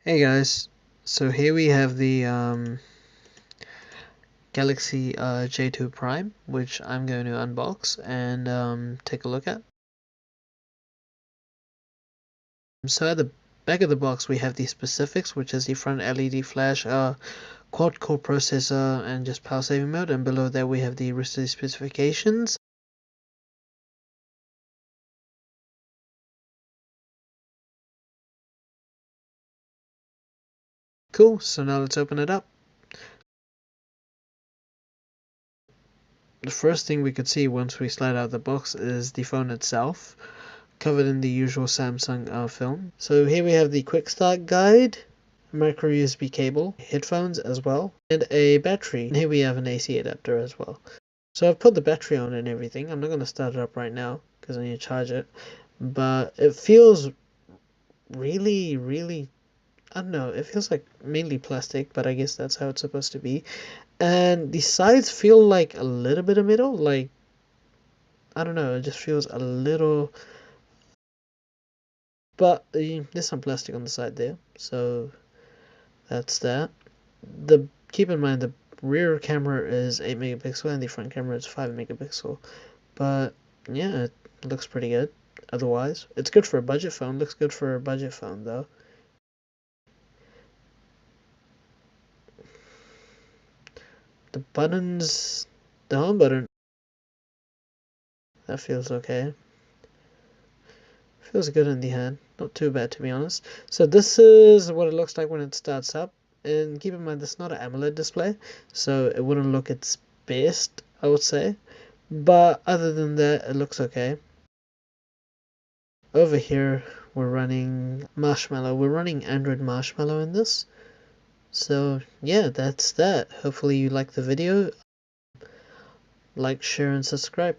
Hey guys, so here we have the Galaxy J2 Prime, which I'm going to unbox and take a look at. So at the back of the box we have the specifics, which is the front LED flash, quad-core processor, and just power saving mode, and below that we have the rest of the specifications. Cool, so now let's open it up. The first thing we could see once we slide out the box is the phone itself, covered in the usual Samsung film. So here we have the quick start guide, micro USB cable, headphones as well, and a battery. And here we have an AC adapter as well. So I've put the battery on and everything. I'm not going to start it up right now because I need to charge it, but it feels really, I don't know, it feels like mainly plastic, but I guess that's how it's supposed to be. And the sides feel like a little bit of metal, like, I don't know, it just feels a little, but there's some plastic on the side there, so that's that. Keep in mind the rear camera is 8 megapixel and the front camera is 5 megapixel. But yeah, it looks pretty good. Otherwise, it's good for a budget phone. Looks good for a budget phone though. The buttons, the home button, that feels okay. Feels good in the hand. Not too bad to be honest. So this is what it looks like when it starts up. And keep in mind, this is not an AMOLED display, so it wouldn't look its best, I would say. But other than that, it looks okay. Over here, we're running Marshmallow. We're running Android Marshmallow in this. So yeah, that's that. Hopefully you like the video. Like, share, and subscribe.